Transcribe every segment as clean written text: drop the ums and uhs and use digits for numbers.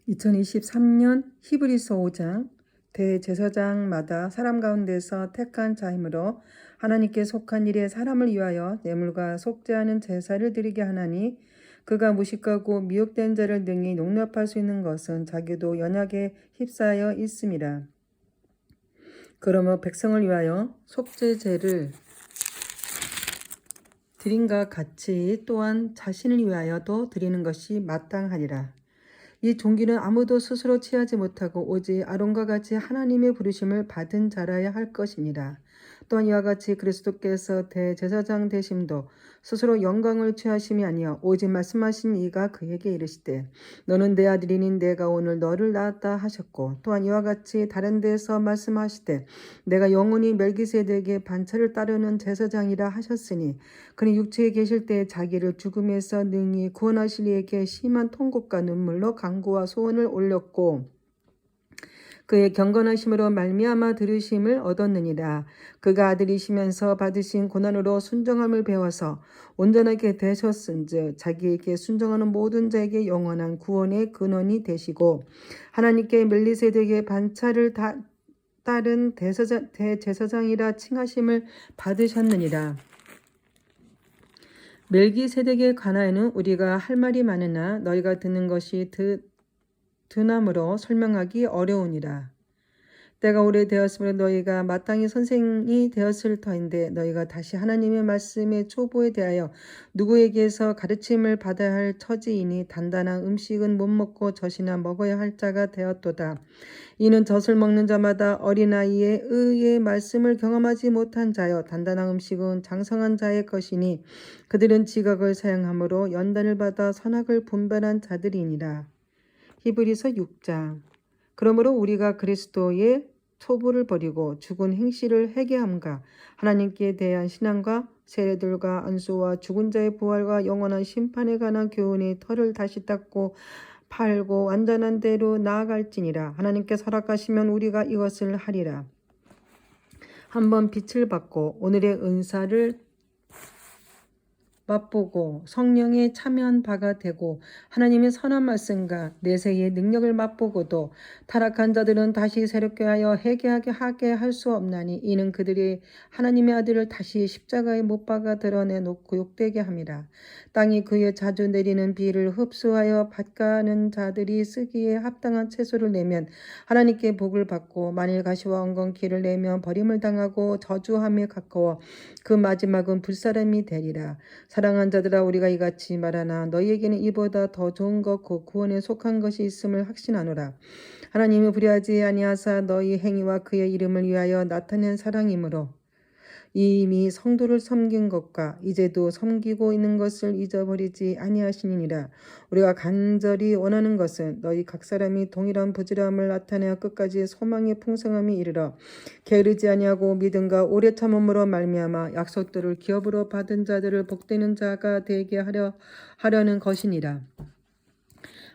2023년 히브리서 5장 대제사장마다 사람 가운데서 택한 자이므로 하나님께 속한 일에 사람을 위하여 뇌물과 속죄하는 제사를 드리게 하나니 그가 무식하고 미혹된 자를 능히 용납할 수 있는 것은 자기도 연약에 휩싸여 있음이라. 그러므로 백성을 위하여 속죄제를 드림과 같이 또한 자신을 위하여도 드리는 것이 마땅하리라. 이 종기는 아무도 스스로 취하지 못하고 오직 아론과 같이 하나님의 부르심을 받은 자라야 할 것입니다. 또한 이와 같이 그리스도께서 대제사장 되심도 스스로 영광을 취하심이 아니여 오직 말씀하신 이가 그에게 이르시되 너는 내 아들이니 내가 오늘 너를 낳았다 하셨고, 또한 이와 같이 다른 데서 말씀하시되 내가 영원히 멜기세덱의 반차를 따르는 제사장이라 하셨으니 그는 육체에 계실 때 자기를 죽음에서 능히 구원하실 이에게 심한 통곡과 눈물로 간구와 소원을 올렸고 그의 경건하심으로 말미암아 들으심을 얻었느니라. 그가 아들이시면서 받으신 고난으로 순정함을 배워서 온전하게 되셨은즉 자기에게 순정하는 모든 자에게 영원한 구원의 근원이 되시고 하나님께 멜기세덱의 반차를 따른 대제사장이라 칭하심을 받으셨느니라. 멜기세덱에 관하여는 우리가 할 말이 많으나 너희가 듣는 것이 드나므로 설명하기 어려우니라. 때가 오래되었으므로 너희가 마땅히 선생이 되었을 터인데 너희가 다시 하나님의 말씀의 초보에 대하여 누구에게서 가르침을 받아야 할 처지이니 단단한 음식은 못 먹고 젖이나 먹어야 할 자가 되었도다. 이는 젖을 먹는 자마다 어린아이의 의의 말씀을 경험하지 못한 자여 단단한 음식은 장성한 자의 것이니 그들은 지각을 사용함으로 연단을 받아 선악을 분별한 자들이니라. 히브리서 6장. 그러므로 우리가 그리스도의 토부를 버리고 죽은 행실을 회개함과 하나님께 대한 신앙과 세례들과 안수와 죽은 자의 부활과 영원한 심판에 관한 교훈의 털을 다시 닦고 팔고 완전한 대로 나아갈지니라. 하나님께 허락하시면 우리가 이것을 하리라. 한번 빛을 받고 오늘의 은사를 맛보고 성령에 참여한 바가 되고 하나님의 선한 말씀과 내세의 능력을 맛보고도 타락한 자들은 다시 새롭게 하여 회개하게 하게 할 수 없나니 이는 그들이 하나님의 아들을 다시 십자가에 못 박아 드러내놓고 욕되게 함이라. 땅이 그의 자주 내리는 비를 흡수하여 밭가는 자들이 쓰기에 합당한 채소를 내면 하나님께 복을 받고 만일 가시와 엉겅퀴를 내면 버림을 당하고 저주함에 가까워 그 마지막은 불사람이 되리라. 사랑한 자들아 우리가 이같이 말하나 너희에게는 이보다 더 좋은 것 곧 구원에 속한 것이 있음을 확신하노라. 하나님이 불의하지 아니하사 너희 행위와 그의 이름을 위하여 나타낸 사랑이므로 이미 성도를 섬긴 것과 이제도 섬기고 있는 것을 잊어버리지 아니하시니라. 우리가 간절히 원하는 것은 너희 각 사람이 동일한 부지런함을 나타내어 끝까지 소망의 풍성함이 이르러 게으르지 아니하고 믿음과 오래 참음으로 말미암아 약속들을 기업으로 받은 자들을 복되는 자가 되게 하려는 것이니라.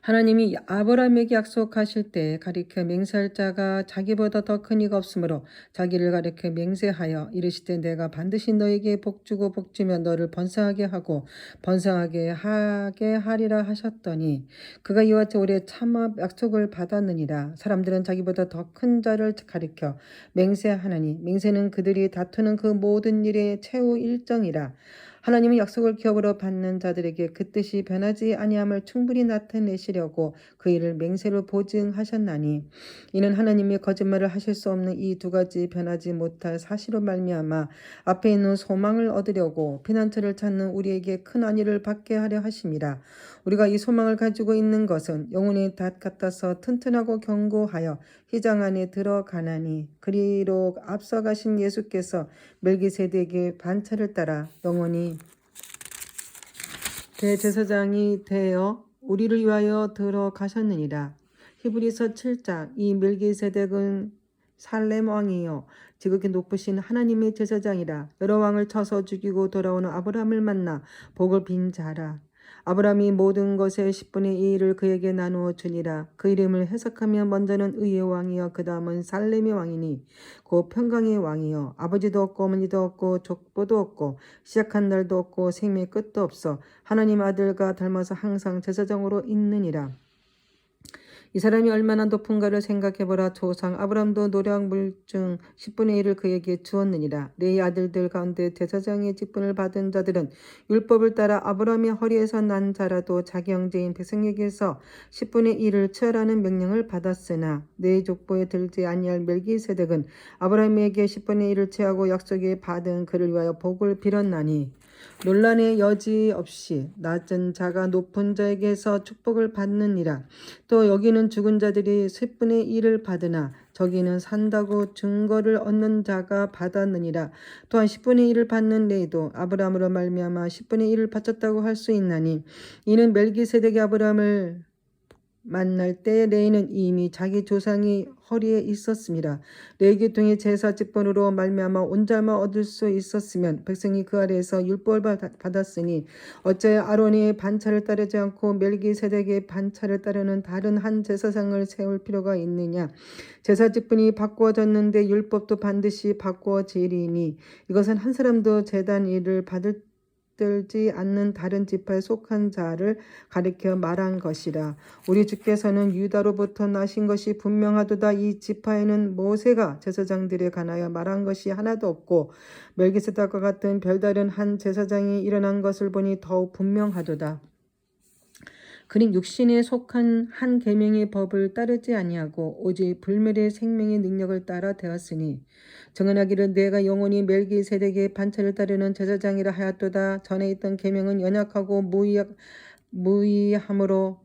하나님이 아브라함에게 약속하실 때 가리켜 맹세할 자가 자기보다 더 큰 이가 없으므로 자기를 가리켜 맹세하여 이르시되 내가 반드시 너에게 복주고 복주면 너를 번성하게 하고 번성하게 하게 하리라 하셨더니 그가 이와 같이 오래 참아 약속을 받았느니라. 사람들은 자기보다 더 큰 자를 가리켜 맹세하나니 맹세는 그들이 다투는 그 모든 일의 최후 일정이라. 하나님은 약속을 기업으로 받는 자들에게 그 뜻이 변하지 아니함을 충분히 나타내시려고 그 일을 맹세로 보증하셨나니 이는 하나님이 거짓말을 하실 수 없는 이 두 가지 변하지 못할 사실로 말미암아 앞에 있는 소망을 얻으려고 피난처를 찾는 우리에게 큰 안위를 받게 하려 하심이라. 우리가 이 소망을 가지고 있는 것은 영혼의 닷 같아서 튼튼하고 견고하여 휘장 안에 들어가나니 그리로 앞서가신 예수께서 멜기세덱의 반차를 따라 영원히 대제사장이 되어 우리를 위하여 들어가셨느니라. 히브리서 7장. 이 멜기세덱은 살렘 왕이요 지극히 높으신 하나님의 제사장이라. 여러 왕을 쳐서 죽이고 돌아오는 아브라함을 만나 복을 빈 자라. 아브라함이 모든 것의 10분의 2를 그에게 나누어 주니라. 그 이름을 해석하면 먼저는 의의 왕이요 그 다음은 살렘의 왕이니 곧 평강의 왕이요 아버지도 없고 어머니도 없고 족보도 없고 시작한 날도 없고 생명의 끝도 없어 하나님 아들과 닮아서 항상 제사장으로 있느니라. 이 사람이 얼마나 높은가를 생각해보라. 조상 아브라함도 노략 물중 10분의 1을 그에게 주었느니라. 네 아들들 가운데 제사장의 직분을 받은 자들은 율법을 따라 아브라함의 허리에서 난 자라도 자기 형제인 백성에게서 10분의 1을 취하라는 명령을 받았으나 네 족보에 들지 아니할 멜기세덱은 아브라함에게 10분의 1을 취하고 약속에 받은 그를 위하여 복을 빌었나니 논란의 여지 없이 낮은 자가 높은 자에게서 축복을 받느니라. 또 여기는 죽은 자들이 10분의 1을 받으나 저기는 산다고 증거를 얻는 자가 받았느니라. 또한 10분의 1을 받는 레이도 아브라함으로 말미암아 10분의 1을 바쳤다고 할 수 있나니 이는 멜기세덱이 아브라함을 만날 때 레이는 이미 자기 조상이 허리에 있었습니다. 레위 계통의 제사 직분으로 말미암아 온자만 얻을 수 있었으면 백성이 그 아래에서 율법을 받았으니 어찌하여 아론의 반차를 따르지 않고 멜기세덱의 반차를 따르는 다른 한 제사장을 세울 필요가 있느냐. 제사 직분이 바꾸어졌는데 율법도 반드시 바꾸어지리니 이것은 한 사람도 제단 일을 받들지 않는 다른 지파에 속한 자를 가리켜 말한 것이라. 우리 주께서는 유다로부터 나신 것이 분명하도다. 이 지파에는 모세가 제사장들에 관하여 말한 것이 하나도 없고 멜기세덱과 같은 별다른 한 제사장이 일어난 것을 보니 더욱 분명하도다. 그는 육신에 속한 한 계명의 법을 따르지 아니하고 오직 불멸의 생명의 능력을 따라 되었으니 정언하기를 내가 영원히 멜기세덱의 반차를 따르는 제사장이라 하였도다. 전에 있던 계명은 연약하고 무의함으로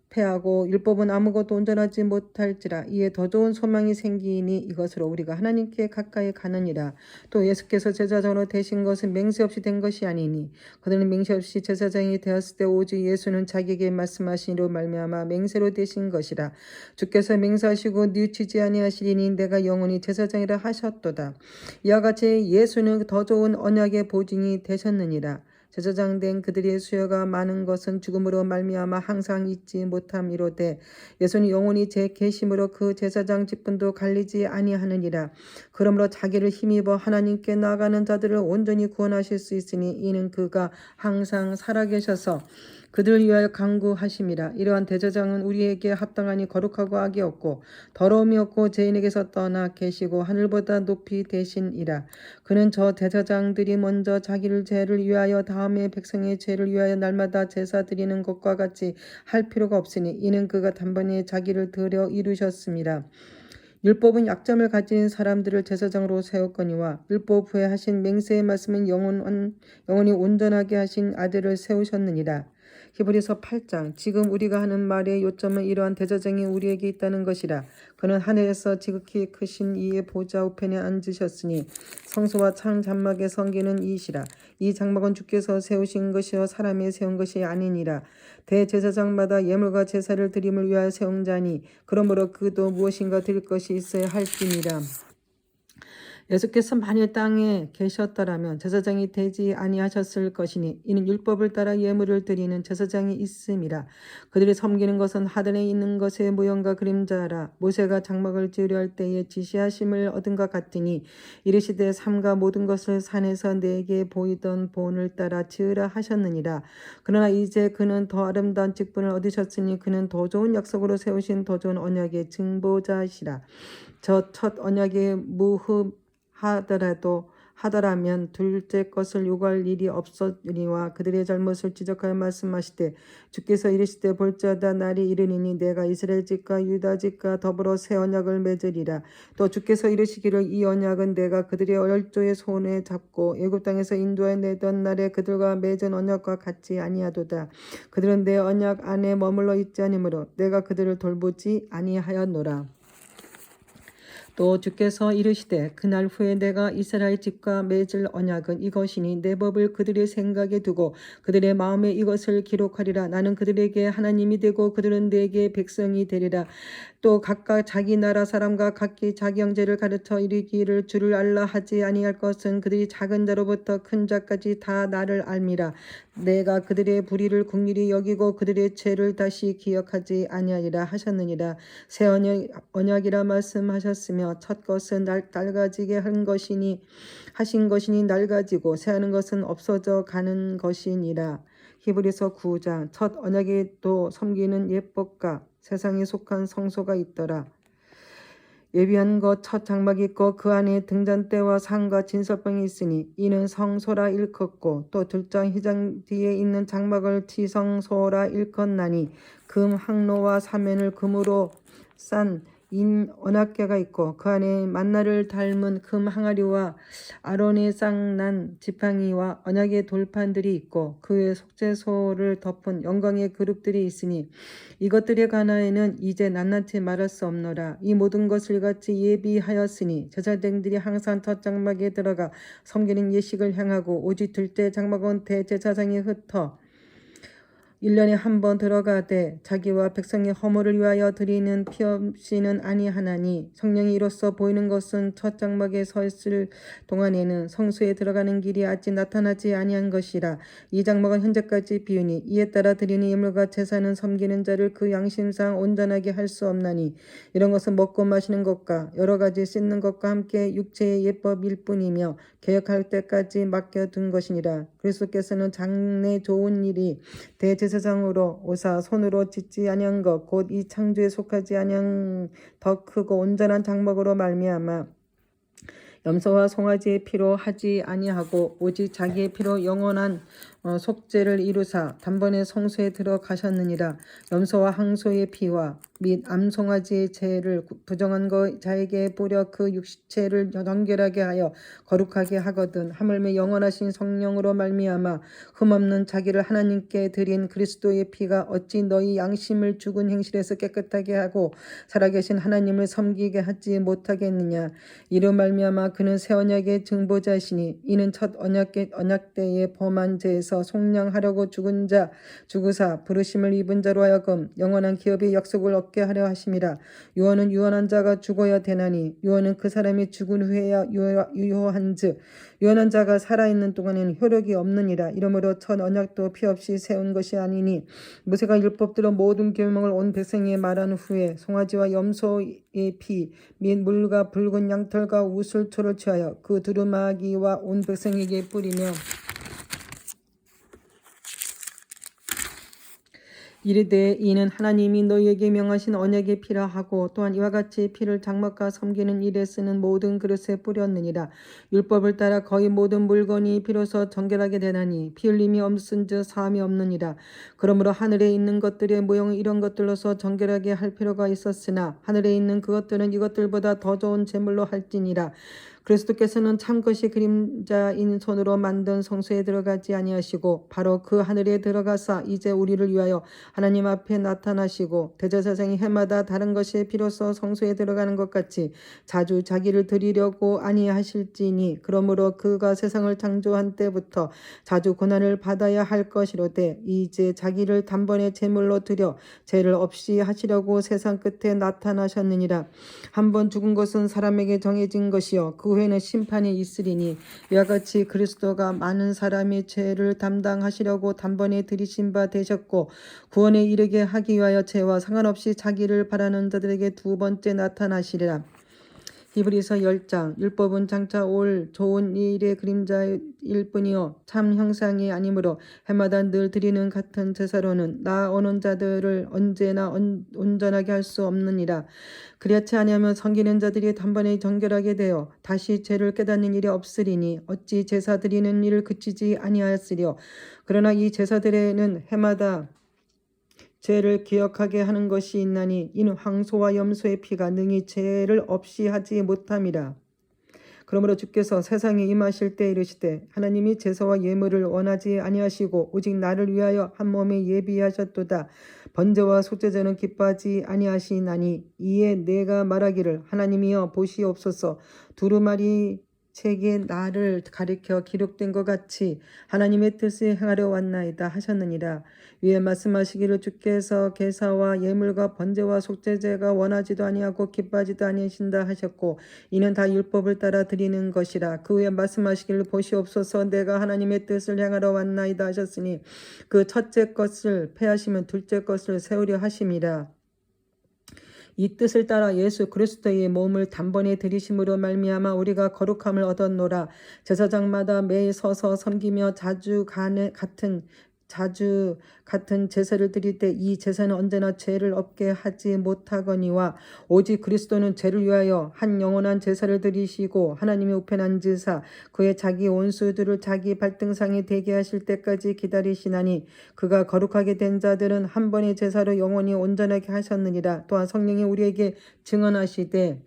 패하고 율법은 아무것도 온전하지 못할지라. 이에 더 좋은 소망이 생기니 이것으로 우리가 하나님께 가까이 가느니라. 또 예수께서 제사장으로 되신 것은 맹세 없이 된 것이 아니니 그들은 맹세 없이 제사장이 되었을 때 오직 예수는 자기에게 말씀하신 이로 말미암아 맹세로 되신 것이라. 주께서 맹세하시고 뉘우치지 아니하시리니 내가 영원히 제사장이라 하셨도다. 이와 같이 예수는 더 좋은 언약의 보증이 되셨느니라. 제사장 된 그들의 수요가 많은 것은 죽음으로 말미암아 항상 잊지 못함이로되 예수는 영원히 제 계심으로 그 제사장 직분도 갈리지 아니하느니라. 그러므로 자기를 힘입어 하나님께 나아가는 자들을 온전히 구원하실 수 있으니 이는 그가 항상 살아계셔서 그들을 위하여 간구하심이라. 이러한 대제사장은 우리에게 합당하니 거룩하고 악이 없고 더러움이 없고 죄인에게서 떠나 계시고 하늘보다 높이 되시니라. 그는 저 대제사장들이 먼저 자기를 죄를 위하여 다음에 백성의 죄를 위하여 날마다 제사 드리는 것과 같이 할 필요가 없으니 이는 그가 단번에 자기를 드려 이루셨습니다. 율법은 약점을 가진 사람들을 제사장으로 세웠거니와 율법 후에 하신 맹세의 말씀은 영원히 온전하게 하신 아들을 세우셨느니라. 히브리서 8장. 지금 우리가 하는 말의 요점은 이러한 대제사장이 우리에게 있다는 것이라. 그는 하늘에서 지극히 크신 이의 보좌 우편에 앉으셨으니 성소와 창 장막의 성기는 이시라. 이 장막은 주께서 세우신 것이요 사람이 세운 것이 아니니라. 대제사장마다 예물과 제사를 드림을 위하여 세운 자니 그러므로 그도 무엇인가 드릴 것이 있어야 할지니라. 예수께서 만일 땅에 계셨더라면 제사장이 되지 아니하셨을 것이니 이는 율법을 따라 예물을 드리는 제사장이 있음이라. 그들이 섬기는 것은 하늘에 있는 것의 모형과 그림자라. 모세가 장막을 지으려 할 때에 지시하심을 얻은 것 같으니 이르시되 삼가 모든 것을 산에서 내게 보이던 본을 따라 지으라 하셨느니라. 그러나 이제 그는 더 아름다운 직분을 얻으셨으니 그는 더 좋은 약속으로 세우신 더 좋은 언약의 증보자시라. 저 첫 언약의 하더라면 둘째 것을 요구할 일이 없었으니와 그들의 잘못을 지적하여 말씀하시되 주께서 이르시되 볼지어다 날이 이르니니 내가 이스라엘 집과 유다 집과 더불어 새 언약을 맺으리라. 또 주께서 이르시기를 이 언약은 내가 그들의 열조의 손에 잡고 애굽 땅에서 인도해 내던 날에 그들과 맺은 언약과 같지 아니하도다. 그들은 내 언약 안에 머물러 있지 아니므로 내가 그들을 돌보지 아니하였노라. 또 주께서 이르시되 그날 후에 내가 이스라엘 집과 맺을 언약은 이것이니 내 법을 그들의 생각에 두고 그들의 마음에 이것을 기록하리라. 나는 그들에게 하나님이 되고 그들은 내게 백성이 되리라. 또 각각 자기 나라 사람과 각기 자기 형제를 가르쳐 이르기를 주를 알라 하지 아니할 것은 그들이 작은 자로부터 큰 자까지 다 나를 알미라. 내가 그들의 불의를 긍휼히 여기고 그들의 죄를 다시 기억하지 아니하리라 하셨느니라. 새 언약이라 말씀하셨으며 첫 것은 낡아지게 하신 것이니 낡아지고 새하는 것은 없어져 가는 것이니라. 히브리서 9장. 첫 언약이 또 섬기는 예법과 세상에 속한 성소가 있더라. 예비한 것 첫 장막이 있고 그 안에 등잔대와 상과 진설병이 있으니 이는 성소라 일컫고 또 둘장 휘장 뒤에 있는 장막을 지성소라 일컫나니 금 항로와 사면을 금으로 싼 인 언약궤가 있고 그 안에 만나를 닮은 금 항아리와 아론의 쌍난 지팡이와 언약의 돌판들이 있고 그 외 속죄소를 덮은 영광의 그룹들이 있으니 이것들의 가나에는 이제 낱낱이 말할 수 없노라. 이 모든 것을 같이 예비하였으니 제사장들이 항상 첫 장막에 들어가 섬기는 예식을 행하고 오직 둘째 장막은 대제사장이 흩어 1년에 한 번 들어가되 자기와 백성의 허물을 위하여 드리는 피 없이는 아니하나니 성령이 이로써 보이는 것은 첫 장막에 서 있을 동안에는 성소에 들어가는 길이 아직 나타나지 아니한 것이라. 이 장막은 현재까지 비우니 이에 따라 드리는 예물과 제사는 섬기는 자를 그 양심상 온전하게 할 수 없나니 이런 것은 먹고 마시는 것과 여러 가지 씻는 것과 함께 육체의 예법일 뿐이며 개혁할 때까지 맡겨둔 것이니라. 그리스도께서는 장래 좋은 일이 대제사장으로 오사 손으로 짓지 아니한 것 곧 이 창조에 속하지 아니한 더 크고 온전한 장막으로 말미암아 염소와 송아지의 피로 하지 아니하고 오직 자기의 피로 영원한 속죄를 이루사 단번에 성소에 들어가셨느니라. 염소와 항소의 피와 및 암송아지의 죄를 부정한 자에게 뿌려 그 육체를 정결하게 하여 거룩하게 하거든 하물며 영원하신 성령으로 말미암아 흠없는 자기를 하나님께 드린 그리스도의 피가 어찌 너희 양심을 죽은 행실에서 깨끗하게 하고 살아계신 하나님을 섬기게 하지 못하겠느냐. 이로 말미암아 그는 새 언약의 증보자시니 이는 첫 언약 때에 범한 죄에서 속량하려고 죽은 자 죽으사 부르심을 입은 자로 하여금 영원한 기업의 약속을 얻게 하려 하심이라. 유언은 유언한 자가 죽어야 되나니 유언은 그 사람이 죽은 후에야 유효한즉 유언한 자가 살아있는 동안에는 효력이 없느니라. 이러므로 첫 언약도 피 없이 세운 것이 아니니 모세가 율법대로 모든 계명을 온 백성에게 말한 후에 송아지와 염소의 피 및 물과 붉은 양털과 우슬초를 취하여 그 두루마기와 온 백성에게 뿌리며 이르되 이는 하나님이 너희에게 명하신 언약의 피라 하고 또한 이와 같이 피를 장막과 섬기는 일에 쓰는 모든 그릇에 뿌렸느니라. 율법을 따라 거의 모든 물건이 비로소 정결하게 되나니 피 흘림이 없은즉 사함이 없느니라. 그러므로 하늘에 있는 것들의 모형을 이런 것들로서 정결하게 할 필요가 있었으나 하늘에 있는 그것들은 이것들보다 더 좋은 제물로 할지니라. 그리스도께서는 참것이 그림자인 손으로 만든 성소에 들어가지 아니하시고 바로 그 하늘에 들어가사 이제 우리를 위하여 하나님 앞에 나타나시고 대제사장이 해마다 다른 것이 비로소 성소에 들어가는 것 같이 자주 자기를 드리려고 아니하실지니 그러므로 그가 세상을 창조한 때부터 자주 고난을 받아야 할 것이로되 이제 자기를 단번에 제물로 드려 죄를 없이 하시려고 세상 끝에 나타나셨느니라. 한번 죽은 것은 사람에게 정해진 것이요 그 후에는 심판이 있으리니 이와 같이 그리스도가 많은 사람의 죄를 담당하시려고 단번에 들이신 바 되셨고 구원에 이르게 하기 위하여 죄와 상관없이 자기를 바라는 자들에게 두 번째 나타나시리라. 히브리서 10장 율법은 장차 올 좋은 일의 그림자일 뿐이요 참 형상이 아니므로 해마다 늘 드리는 같은 제사로는 나오는 자들을 언제나 온전하게 할 수 없느니라. 그렇지 아니하면 섬기는 자들이 단번에 정결하게 되어 다시 죄를 깨닫는 일이 없으리니 어찌 제사 드리는 일을 그치지 아니하였으리요. 그러나 이 제사들에는 해마다 죄를 기억하게 하는 것이 있나니 이는 황소와 염소의 피가 능히 죄를 없이 하지 못함이라. 그러므로 주께서 세상에 임하실 때 이르시되 하나님이 제사와 예물을 원하지 아니하시고 오직 나를 위하여 한 몸에 예비하셨도다. 번제와 속죄제는 기뻐하지 아니하시나니 이에 내가 말하기를 하나님이여 보시옵소서 두루마리 책에 나를 가리켜 기록된 것 같이 하나님의 뜻을 행하려 왔나이다 하셨느니라. 위에 말씀하시기를 주께서 제사와 예물과 번제와 속죄제가 원하지도 아니하고 기뻐하지도 아니하신다 하셨고 이는 다 율법을 따라 드리는 것이라. 그 후에 말씀하시기를 보시옵소서 내가 하나님의 뜻을 행하러 왔나이다 하셨으니 그 첫째 것을 폐하시면 둘째 것을 세우려 하심이라. 이 뜻을 따라 예수 그리스도의 몸을 단번에 들이심으로 말미암아 우리가 거룩함을 얻었노라. 제사장마다 매일 서서 섬기며 자주 같은 자주 같은 제사를 드릴 때 이 제사는 언제나 죄를 없게 하지 못하거니와 오직 그리스도는 죄를 위하여 한 영원한 제사를 드리시고 하나님의 우편에 앉으사 그의 자기 원수들을 자기 발등상에 대게 하실 때까지 기다리시나니 그가 거룩하게 된 자들은 한 번의 제사로 영원히 온전하게 하셨느니라. 또한 성령이 우리에게 증언하시되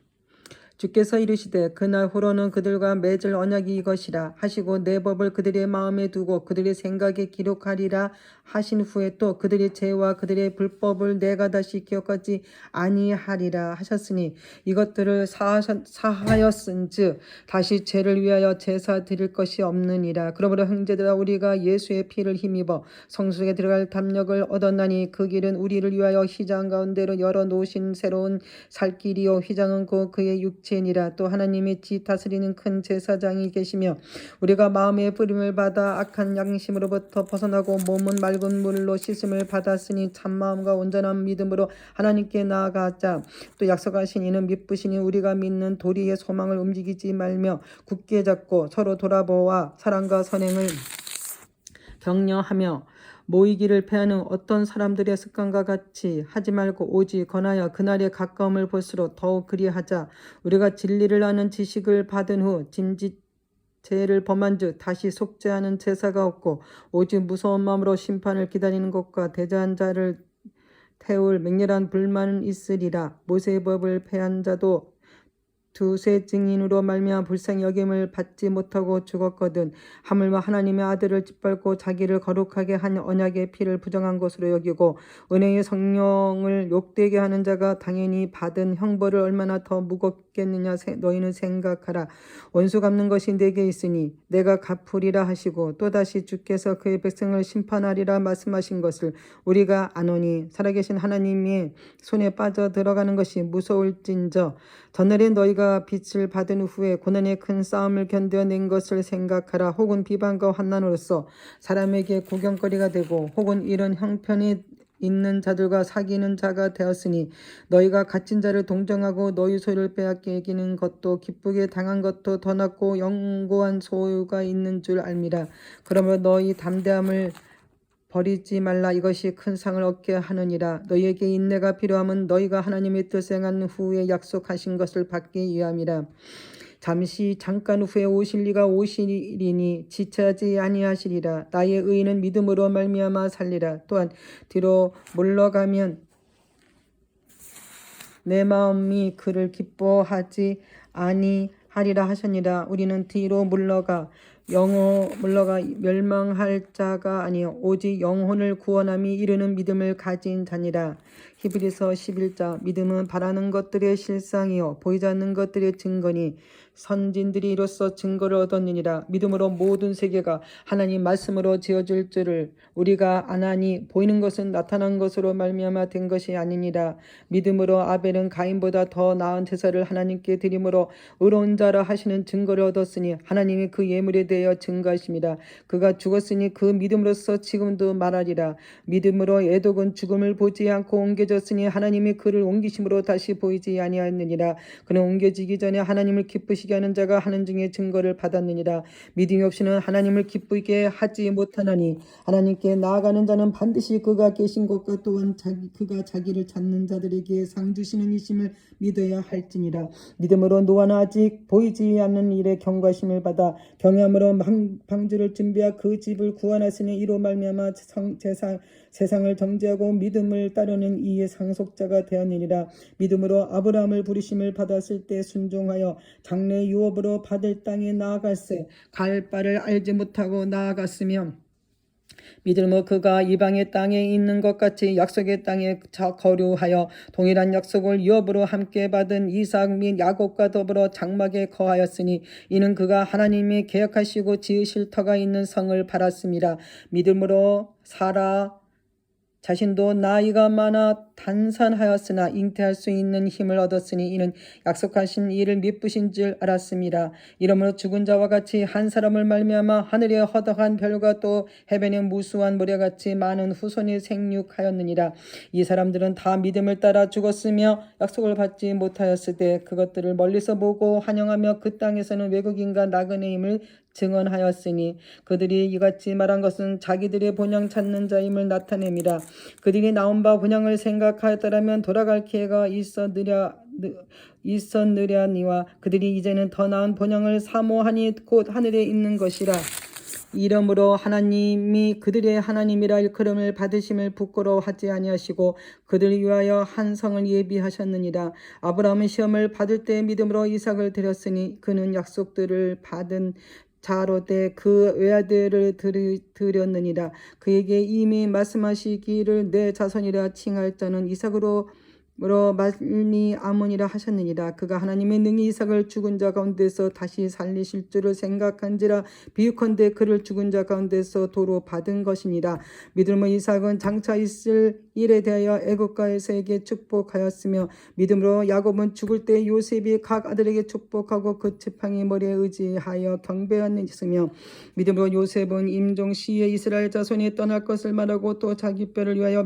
주께서 이르시되 그날 후로는 그들과 맺을 언약이 이것이라 하시고 내 법을 그들의 마음에 두고 그들의 생각에 기록하리라 하신 후에 또 그들의 죄와 그들의 불법을 내가 다시 기억하지 아니하리라 하셨으니 이것들을 사하였은즉 다시 죄를 위하여 제사 드릴 것이 없느니라. 그러므로 형제들아 우리가 예수의 피를 힘입어 성소에 들어갈 담력을 얻었나니 그 길은 우리를 위하여 휘장 가운데로 열어 놓으신 새로운 살 길이요 휘장은 곧 그의 육체니라. 또 하나님의 지 다스리는 큰 제사장이 계시며 우리가 마음의 뿌림을 받아 악한 양심으로부터 벗어나고 몸은 맑은 물로 씻음을 받았으니 참마음과 온전한 믿음으로 하나님께 나아가자. 또 약속하신 이는 미쁘시니 우리가 믿는 도리의 소망을 움직이지 말며 굳게 잡고 서로 돌아보아 사랑과 선행을 격려하며 모이기를 패하는 어떤 사람들의 습관과 같이 하지 말고 오직 권하여 그날의 가까움을 볼수록 더욱 그리하자. 우리가 진리를 아는 지식을 받은 후 짐짓 죄를 범한 즉 다시 속죄하는 제사가 없고 오직 무서운 마음으로 심판을 기다리는 것과 대저한 자를 태울 맹렬한 불만은 있으리라. 모세의 법을 패한 자도 두세 증인으로 말미암아 불쌍히 여김을 받지 못하고 죽었거든. 하물며 하나님의 아들을 짓밟고 자기를 거룩하게 한 언약의 피를 부정한 것으로 여기고 은혜의 성령을 욕되게 하는 자가 당연히 받은 형벌을 얼마나 더 무겁겠느냐 너희는 생각하라. 원수 갚는 것이 내게 있으니 내가 갚으리라 하시고 또다시 주께서 그의 백성을 심판하리라 말씀하신 것을 우리가 아노니 살아계신 하나님의 손에 빠져 들어가는 것이 무서울진저 전날에 너희가 빛을 받은 후에 고난의 큰 싸움을 견뎌낸 것을 생각하라. 혹은 비방과 환난으로서 사람에게 구경거리가 되고 혹은 이런 형편이 있는 자들과 사귀는 자가 되었으니 너희가 갇힌 자를 동정하고 너희 소유를 빼앗기는 것도 기쁘게 당한 것도 더 낫고 영고한 소유가 있는 줄 알미라. 그러므로 너희 담대함을 버리지 말라. 이것이 큰 상을 얻게 하느니라. 너희에게 인내가 필요함은 너희가 하나님의 뜻을 행한 후에 약속하신 것을 받기 위함이라. 잠깐 후에 오실 이가 오시리니 지체하지 아니하시리라. 나의 의인은 믿음으로 말미암아 살리라. 또한 뒤로 물러가면 내 마음이 그를 기뻐하지 아니하리라 하셨니라. 우리는 뒤로 물러가 멸망할 자가 아니요 오직 영혼을 구원함이 이르는 믿음을 가진 자니라. 히브리서 11장. 믿음은 바라는 것들의 실상이요 보이지 않는 것들의 증거니 선진들이 이로써 증거를 얻었느니라. 믿음으로 모든 세계가 하나님 말씀으로 지어질 줄을 우리가 아나니 보이는 것은 나타난 것으로 말미암아 된 것이 아니니라. 믿음으로 아벨은 가인보다 더 나은 제사를 하나님께 드림으로 의로운 자라 하시는 증거를 얻었으니 하나님이 그 예물에 대하여 증거하심이라. 그가 죽었으니 그 믿음으로써 지금도 말하리라. 믿음으로 에독은 죽음을 보지 않고 옮겨졌으니 하나님이 그를 옮기심으로 다시 보이지 아니하였느니라. 그는 옮겨지기 전에 하나님을 기쁘시게 하는 자가 하는 중에 증거를 받았느니라. 믿음이 없이는 하나님을 기쁘게 하지 못하나니 하나님께 나아가는 자는 반드시 그가 계신 것과 또한 그가 자기를 찾는 자들에게 상 주시는 이심을 믿어야 할지니라. 믿음으로 노아는 아직 보이지 않는 일에 경과심을 받아 경외함으로 방주를 준비하 그 집을 구원하시니 이로 말미암아 세상을 정죄하고 믿음을 따르는 이의 상속자가 되었느니라. 믿음으로 아브라함을 부르심을 받았을 때 순종하여 장래 유업으로 받을 땅에 나아갈새 갈 바를 알지 못하고 나아갔으며 믿음으로 그가 이방의 땅에 있는 것 같이 약속의 땅에 거류하여 동일한 약속을 유업으로 함께 받은 이삭 및 야곱과 더불어 장막에 거하였으니 이는 그가 하나님이 계약하시고 지으실 터가 있는 성을 바랐습니다. 믿음으로 사라 자신도 나이가 많아 단산하였으나 잉태할 수 있는 힘을 얻었으니 이는 약속하신 이를 미쁘신 줄 알았습니다. 이러므로 죽은 자와 같이 한 사람을 말미암아 하늘의 허덕한 별과 또 해변의 무수한 모래같이 많은 후손이 생육하였느니라. 이 사람들은 다 믿음을 따라 죽었으며 약속을 받지 못하였을 때 그것들을 멀리서 보고 환영하며 그 땅에서는 외국인과 나그네임을 증언하였으니 그들이 이같이 말한 것은 자기들의 본향 찾는 자임을 나타냄이라. 그들이 나온 바 본향을 생각하였더라면 돌아갈 기회가 있었느냐니와 그들이 이제는 더 나은 본향을 사모하니 곧 하늘에 있는 것이라. 이러므로 하나님이 그들의 하나님이라 일컬음을 받으심을 부끄러워하지 아니하시고 그들을 위하여 한 성을 예비하셨느니라. 아브라함은 시험을 받을 때 믿음으로 이삭을 드렸으니 그는 약속들을 받은 자로되 그 외아들을 드렸느니라. 그에게 이미 말씀하시기를 내 자손이라 칭할 자는 이삭으로 말미암으니라 하셨느니라. 그가 하나님의 능히 이삭을 죽은 자 가운데서 다시 살리실 줄을 생각한지라. 비유컨대 그를 죽은 자 가운데서 도로 받은 것이니라. 믿음으로 이삭은 장차 있을 일에 대하여 애국가에서에게 축복하였으며 믿음으로 야곱은 죽을 때 요셉이 각 아들에게 축복하고 그 지팡이 머리에 의지하여 경배하였으며 믿음으로 요셉은 임종 시에 이스라엘 자손이 떠날 것을 말하고 또 자기 뼈를 위하여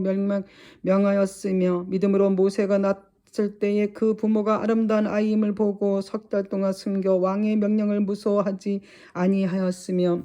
명하였으며 믿음으로 모세가 낳았을 때에 그 부모가 아름다운 아이임을 보고 석 달 동안 숨겨 왕의 명령을 무서워하지 아니하였으며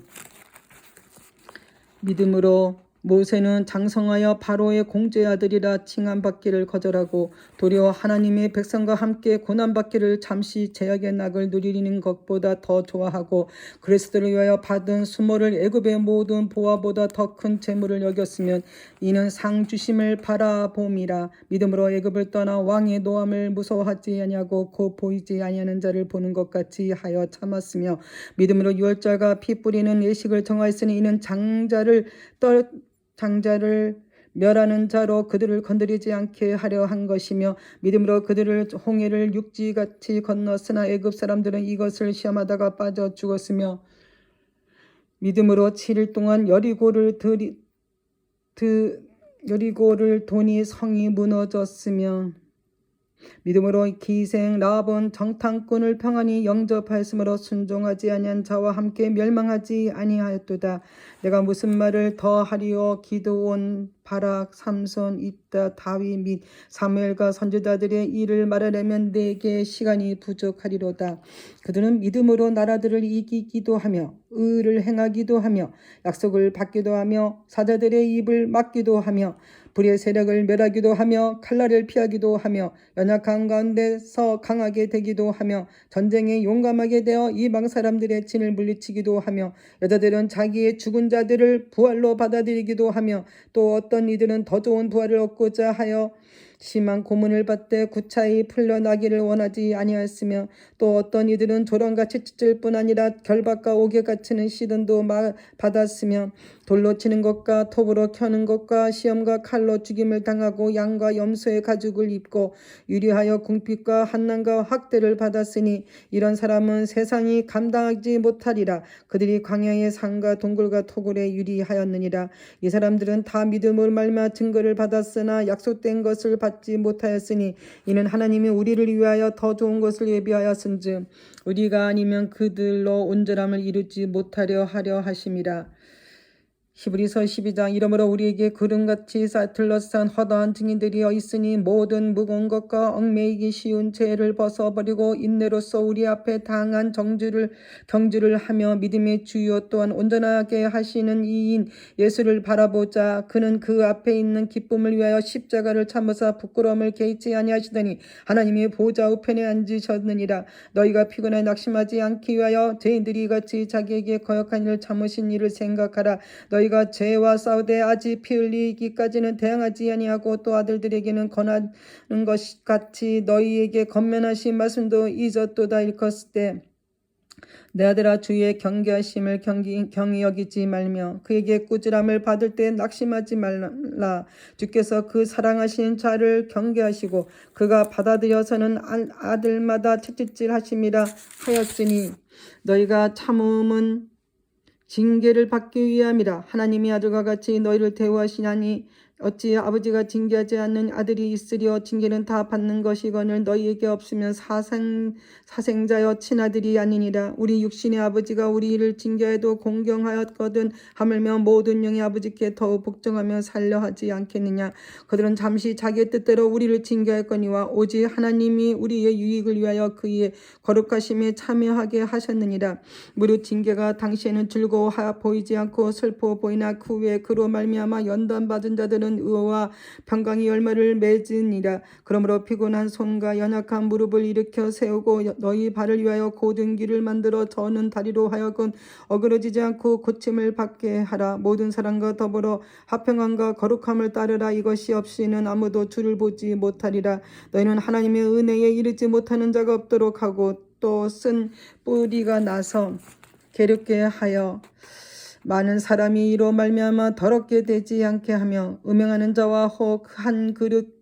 믿음으로 모세는 장성하여 바로의 공주의 아들이라 칭함받기를 거절하고 도리어 하나님의 백성과 함께 고난받기를 잠시 제약의 낙을 누리는 것보다 더 좋아하고 그리스도를 위하여 받은 수모를 애굽의 모든 보화보다 더 큰 재물을 여겼으면 이는 상 주심을 바라봄이라. 믿음으로 애굽을 떠나 왕의 노함을 무서워하지 아니하고 곧 보이지 아니하는 자를 보는 것 같이 하여 참았으며 믿음으로 유월절과 피 뿌리는 예식을 정하였으니 이는 장자를 멸하는 자로 그들을 건드리지 않게 하려 한 것이며 믿음으로 그들을 홍해를 육지같이 건넜으나 애굽 사람들은 이것을 시험하다가 빠져 죽었으며 믿음으로 7일 동안 여리고를 도니 성이 무너졌으며 믿음으로 기생 라합은 정탐꾼을 평안히 영접하였으므로 순종하지 아니한 자와 함께 멸망하지 아니하였도다. 내가 무슨 말을 더 하리오? 기드온, 바락, 삼손, 입다, 다윗 및 사무엘과 선지자들의 일을 말하려면 내게 시간이 부족하리로다. 그들은 믿음으로 나라들을 이기기도 하며 의를 행하기도 하며 약속을 받기도 하며 사자들의 입을 막기도 하며 불의 세력을 멸하기도 하며 칼날을 피하기도 하며 연약한 가운데서 강하게 되기도 하며 전쟁에 용감하게 되어 이방 사람들의 진을 물리치기도 하며 여자들은 자기의 죽은 자들을 부활로 받아들이기도 하며 또 어떤 이들은 더 좋은 부활을 얻고자 하여 심한 고문을 받되 구차히 풀려나기를 원하지 아니하였으며 또 어떤 이들은 조롱같이 찢을 뿐 아니라 결박과 옥에같이 는 시든도 받았으며 돌로 치는 것과 톱으로 켜는 것과 시험과 칼로 죽임을 당하고 양과 염소의 가죽을 입고 유리하여 궁핍과 환난과 학대를 받았으니 이런 사람은 세상이 감당하지 못하리라. 그들이 광야의 산과 동굴과 토굴에 유리하였느니라. 이 사람들은 다 믿음으로 말미암아 증거를 받았으나 약속된 것을 받지 못하였으니 이는 하나님이 우리를 위하여 더 좋은 것을 예비하였은즉 우리가 아니면 그들로 온전함을 이루지 못하려 하려 하심이라. 히브리서 12장 이러므로 우리에게 구름같이 둘러싼 허다한 증인들이 있으니 모든 무거운 것과 얽매이기 쉬운 죄를 벗어버리고 인내로써 우리 앞에 당한 경주를 하며 믿음의 주요 또한 온전하게 하시는 이인 예수를 바라보자. 그는 그 앞에 있는 기쁨을 위하여 십자가를 참으사 부끄러움을 개의치 아니하시더니 하나님의 보좌 우편에 앉으셨느니라. 너희가 피곤하여 낙심하지 않기 위하여 죄인들이 같이 자기에게 거역한 일을 참으신 일을 생각하라. 너희가 죄와 싸우되 아직 피 흘리기까지는 대항하지 아니하고 또 아들들에게는 권하는 것 같이 너희에게 권면하신 말씀도 잊었도다. 일컫을 때 내 아들아 주의 경계하심을 경히 여기지 말며 그에게 꾸지람을 받을 때 낙심하지 말라. 주께서 그 사랑하신 자를 경계하시고 그가 받아들여서는 아들마다 채찍질 하심이라 하였으니 너희가 참음은 징계를 받기 위함이라. 하나님이 아들과 같이 너희를 대우하시나니 어찌 아버지가 징계하지 않는 아들이 있으리요. 징계는 다 받는 것이거늘 너희에게 없으면 사생자여 친아들이 아니니라. 우리 육신의 아버지가 우리를 징계해도 공경하였거든 하물며 모든 영의 아버지께 더욱 복종하며 살려 하지 않겠느냐. 그들은 잠시 자기의 뜻대로 우리를 징계할거니와 오직 하나님이 우리의 유익을 위하여 그의 거룩하심에 참여하게 하셨느니라. 무릇 징계가 당시에는 즐거워 보이지 않고 슬퍼 보이나 그 후에 그로 말미암아 연단받은 자들은 의와 평강의 열매를 맺으니라. 그러므로 피곤한 손과 연약한 무릎을 일으켜 세우고 너희 발을 위하여 곧은 길을 만들어 저는 다리로 하여금 어그러지지 않고 고침을 받게 하라. 모든 사람과 더불어 화평함과 거룩함을 따르라. 이것이 없이는 아무도 주를 보지 못하리라. 너희는 하나님의 은혜에 이르지 못하는 자가 없도록 하고 또 쓴 뿌리가 나서 게으르게 하여 많은 사람이 이로 말미암아 더럽게 되지 않게 하며 음행하는 자와 혹 한 그릇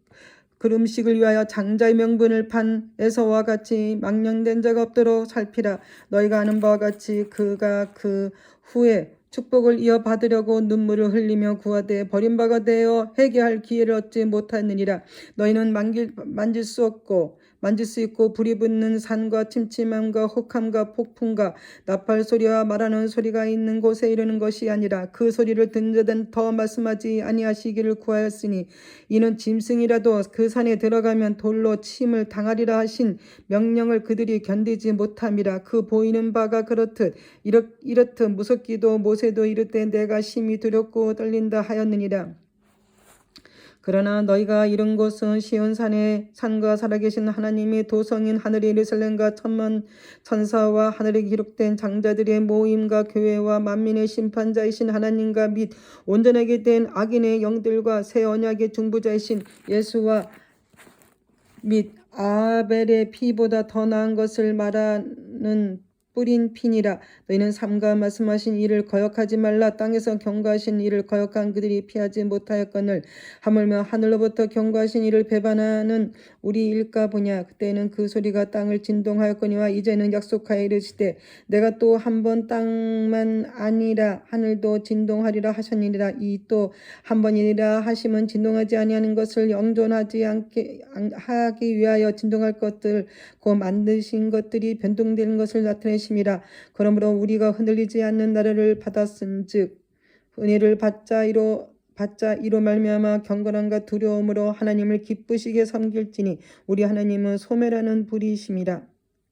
음식을 위하여 장자의 명분을 판 에서와 같이 망령된 자가 없도록 살피라. 너희가 아는 바와 같이 그가 그 후에 축복을 이어받으려고 눈물을 흘리며 구하되 버림바가 되어 회개할 기회를 얻지 못하느니라. 너희는 만질 수 있고 불이 붙는 산과 침침함과 혹함과 폭풍과 나팔 소리와 말하는 소리가 있는 곳에 이르는 것이 아니라 그 소리를 듣는 자는 더 말씀하지 아니하시기를 구하였으니 이는 짐승이라도 그 산에 들어가면 돌로 침을 당하리라 하신 명령을 그들이 견디지 못함이라. 그 보이는 바가 그렇듯 이렇듯 무섭기도 모세도 이르되 내가 심히 두렵고 떨린다 하였느니라. 그러나 너희가 이른 곳은 시온산에 산과 살아계신 하나님의 도성인 하늘의 예루살렘과 천만 천사와 하늘에 기록된 장자들의 모임과 교회와 만민의 심판자이신 하나님과 및 온전하게 된 악인의 영들과 새 언약의 중보자이신 예수와 및 아벨의 피보다 더 나은 것을 말하는 뿌린 피니라. 너희는 삼가 말씀하신 이를 거역하지 말라. 땅에서 경고하신 이를 거역한 그들이 피하지 못하였거늘 하물며 하늘로부터 경고하신 이를 배반하는 우리 일까 보냐. 그때는 그 소리가 땅을 진동하였거니와 이제는 약속하여 이르시되 내가 또 한 번 땅만 아니라 하늘도 진동하리라 하셨느니라. 이 또 한 번이라 하심은 진동하지 아니하는 것을 영존하지 않게 하기 위하여 진동할 것들 곧 만드신 것들이 변동되는 것을 나타내심이라. 그러므로 우리가 흔들리지 않는 나라를 받았은즉 은혜를 받자 이로 말미암아 경건함과 두려움으로 하나님을 기쁘시게 섬길지니 우리 하나님은 소멸하는 불이심이라.